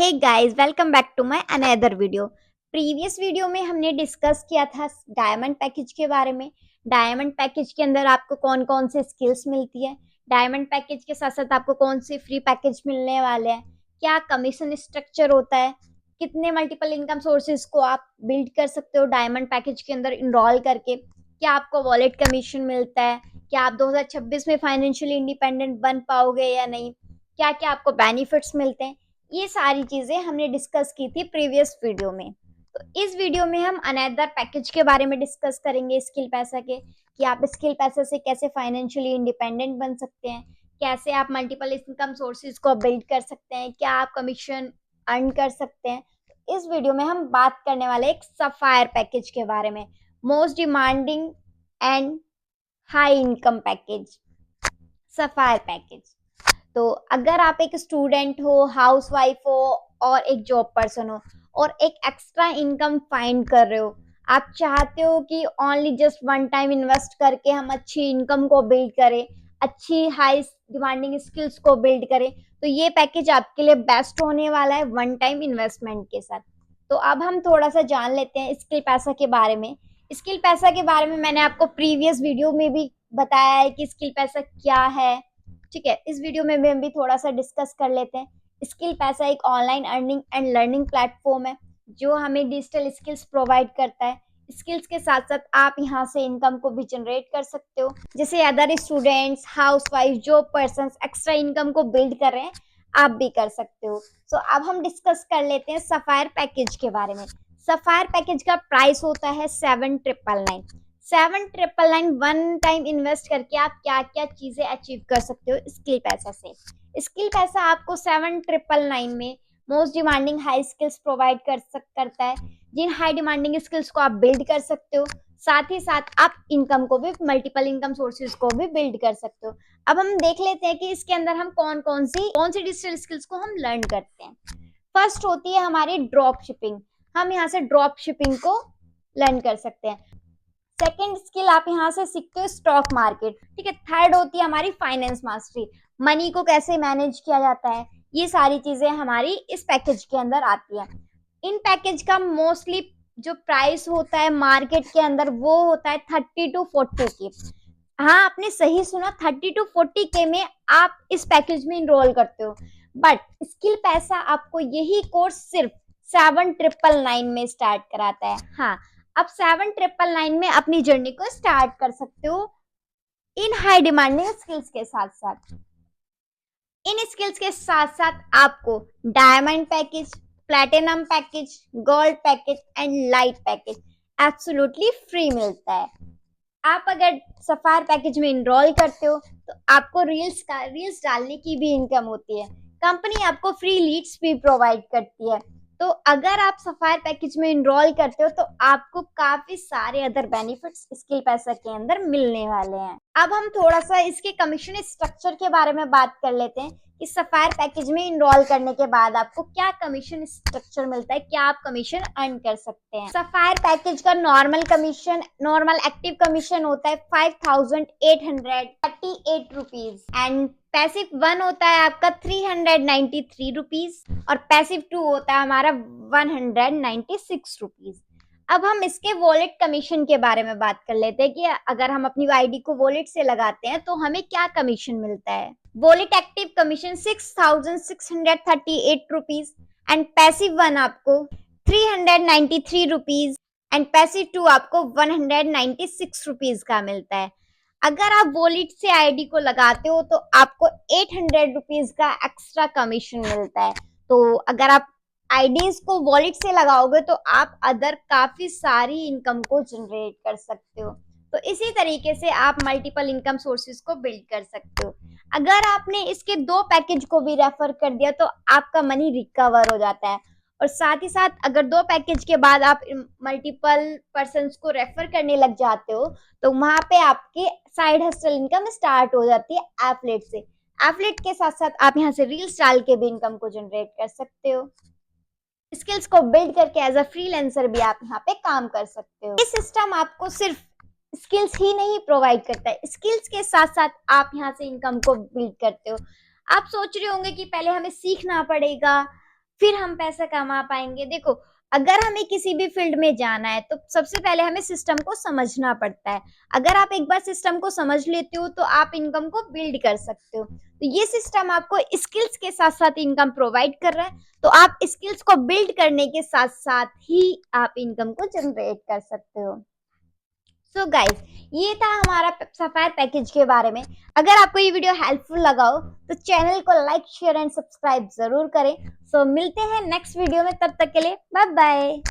Hey guys, welcome back to my another video. Previous video में हमने discuss किया था डायमंड पैकेज के बारे में। डायमंड पैकेज के अंदर आपको कौन कौन से स्किल्स मिलती है, डायमंड पैकेज के साथ साथ आपको कौन से फ्री पैकेज मिलने वाले हैं, क्या कमीशन स्ट्रक्चर होता है, कितने मल्टीपल इनकम सोर्सेज को आप बिल्ड कर सकते हो डायमंड पैकेज के अंदर इनरोल करके, क्या आपको वॉलेट कमीशन मिलता है, क्या आप 2026 में फाइनेंशियली इंडिपेंडेंट बन पाओगे या नहीं, क्या क्या आपको बेनिफिट्स मिलते हैं। ये सारी चीजें हमने डिस्कस की थी प्रीवियस वीडियो में। तो इस वीडियो में हम अनदर पैकेज के बारे में डिस्कस करेंगे स्किल पैसा के, कि आप स्किल पैसा से कैसे फाइनेंशियली इंडिपेंडेंट बन सकते हैं, कैसे आप मल्टीपल इनकम सोर्सेज को बिल्ड कर सकते हैं, क्या आप कमीशन अर्न कर सकते हैं। इस वीडियो में हम बात करने वाले एक सफायर पैकेज के बारे में, most demanding and high income package, sapphire package. तो अगर आप एक स्टूडेंट हो, हाउसवाइफ हो और एक जॉब पर्सन हो और एक एक्स्ट्रा इनकम फाइंड कर रहे हो, आप चाहते हो कि only just one time invest करके हम अच्छी इनकम को बिल्ड करें, अच्छी हाई डिमांडिंग स्किल्स को बिल्ड करें, तो ये पैकेज आपके लिए बेस्ट होने वाला है वन टाइम इन्वेस्टमेंट के साथ। तो अब हम थोड़ा सा जान लेते हैं स्किल पैसा के बारे में। स्किल पैसा के बारे में मैंने आपको प्रीवियस वीडियो में भी बताया है कि स्किल पैसा क्या है। ठीक है, इस वीडियो में हम भी थोड़ा सा डिस्कस कर लेते हैं। स्किल पैसा एक online earning and learning platform है जो हमें डिजिटल स्किल्स प्रोवाइड करता है। स्किल्स के साथ साथ आप यहाँ से इनकम को भी जनरेट कर सकते हो, जैसे other students, housewife, job person extra income को बिल्ड कर रहे हैं, आप भी कर सकते हो। सो अब हम डिस्कस कर लेते हैं सफायर पैकेज के बारे में। सफायर पैकेज का प्राइस होता है 7,999। 7,999 वन टाइम इन्वेस्ट करके आप क्या क्या चीजें अचीव कर सकते हो स्किल पैसा से। स्किल पैसा आपको 7,999 में most demanding high skills provide करता है, जिन हाई डिमांडिंग स्किल्स को आप बिल्ड कर सकते हो, साथ ही साथ आप इनकम को भी, मल्टीपल इनकम सोर्सेज को भी बिल्ड कर सकते हो। अब हम देख लेते हैं कि इसके अंदर हम कौन सी डिजिटल स्किल्स को हम लर्न करते हैं। फर्स्ट होती है हमारी ड्रॉप शिपिंग। हम यहाँ से ड्रॉप शिपिंग को लर्न कर सकते हैं। सेकेंड स्किल आप यहाँ से सीखते हो स्टॉक मार्केट। ठीक है, थर्ड होती है हमारी फाइनेंस मास्टरी, मनी को कैसे मैनेज किया जाता है। ये सारी चीजें हमारी इस पैकेज के अंदर आती है। इन पैकेज का मोस्टली जो प्राइस होता है मार्केट के अंदर वो होता है 30 to 40 के। हाँ, आपने सही सुना, 30 to 40 के में आप इस पैकेज में इनरोल करते हो। बट स्किल पैसा आपको यही कोर्स सिर्फ 7,999 में स्टार्ट कराता है। हाँ, आप 7,999 में अपनी जर्नी को स्टार्ट कर सकते हो इन हाई डिमांडिंग स्किल्स के साथ साथ। इन स्किल्स के साथ साथ आपको diamond package, platinum package, gold package and light package absolutely free मिलता है। आप अगर सफायर पैकेज में इनरोल करते हो तो आपको रील्स डालने की भी इनकम होती है। कंपनी आपको फ्री लीड्स भी प्रोवाइड करती है। तो अगर आप सफायर पैकेज में इनरोल करते हो तो आपको काफी सारे अदर बेनिफिट्स स्किल पैसा के अंदर मिलने वाले हैं। अब हम थोड़ा सा इसके कमीशन स्ट्रक्चर के बारे में बात कर लेते हैं कि सफायर पैकेज में इनरोल करने के बाद आपको क्या कमीशन स्ट्रक्चर मिलता है, क्या आप कमीशन अर्न कर सकते हैं। सफायर पैकेज का नॉर्मल एक्टिव कमीशन होता है 5,838 रुपीज एंड पैसिव 1 होता है आपका 393 रुपीज और पैसिव 2 होता है हमारा 196 रुपीज। अब हम इसके वॉलेट कमीशन के बारे में बात कर लेते हैं कि अगर हम अपनी आईडी को वॉलेट से लगाते हैं तो हमें क्या कमीशन मिलता है। Wallet active commission 6,638 rupees and passive 1 आपको 393 रुपीज एंड पैसिव 2 आपको 196 रुपीज का मिलता है। अगर आप वॉलेट से आईडी को लगाते हो तो आपको 800 रुपीज का एक्स्ट्रा कमीशन मिलता है। तो अगर आप आईडीज को वॉलेट से लगाओगे तो आप अदर काफी सारी इनकम को जनरेट कर सकते हो। तो इसी तरीके से आप मल्टीपल इनकम सोर्सेज को बिल्ड कर सकते हो। अगर आपने इसके 2 पैकेज को भी रेफर कर दिया तो आपका मनी रिकवर हो जाता है। और साथ ही साथ अगर 2 पैकेज के बाद आप मल्टीपल पर्सन्स को रेफर करने लग जाते हो तो वहां पे आपकी साइड हसल इनकम स्टार्ट हो जाती है एफलेट से। एफलेट के साथ साथ आप यहाँ से रील्स डाल के भी इनकम को जनरेट कर सकते हो। स्किल्स को बिल्ड करके एज अ फ्रीलांसर भी आप यहाँ पे काम कर सकते हो। ये सिस्टम आपको सिर्फ स्किल्स ही नहीं प्रोवाइड करता है, स्किल्स के साथ साथ आप यहाँ से इनकम को बिल्ड करते हो। आप सोच रहे होंगे कि पहले हमें सीखना पड़ेगा, फिर हम पैसा कमा पाएंगे। देखो, अगर हमें किसी भी फील्ड में जाना है तो सबसे पहले हमें सिस्टम को समझना पड़ता है। अगर आप एक बार सिस्टम को समझ लेते हो तो आप इनकम को बिल्ड कर सकते हो। तो ये सिस्टम आपको स्किल्स के साथ साथ इनकम प्रोवाइड कर रहा है, तो आप स्किल्स को बिल्ड करने के साथ साथ ही आप इनकम को जनरेट कर सकते हो। सो गाइज, ये था हमारा सफायर पैकेज के बारे में। अगर आपको ये वीडियो हेल्पफुल लगा हो तो चैनल को लाइक, शेयर एंड सब्सक्राइब जरूर करें। सो मिलते हैं नेक्स्ट वीडियो में, तब तक के लिए बाय बाय।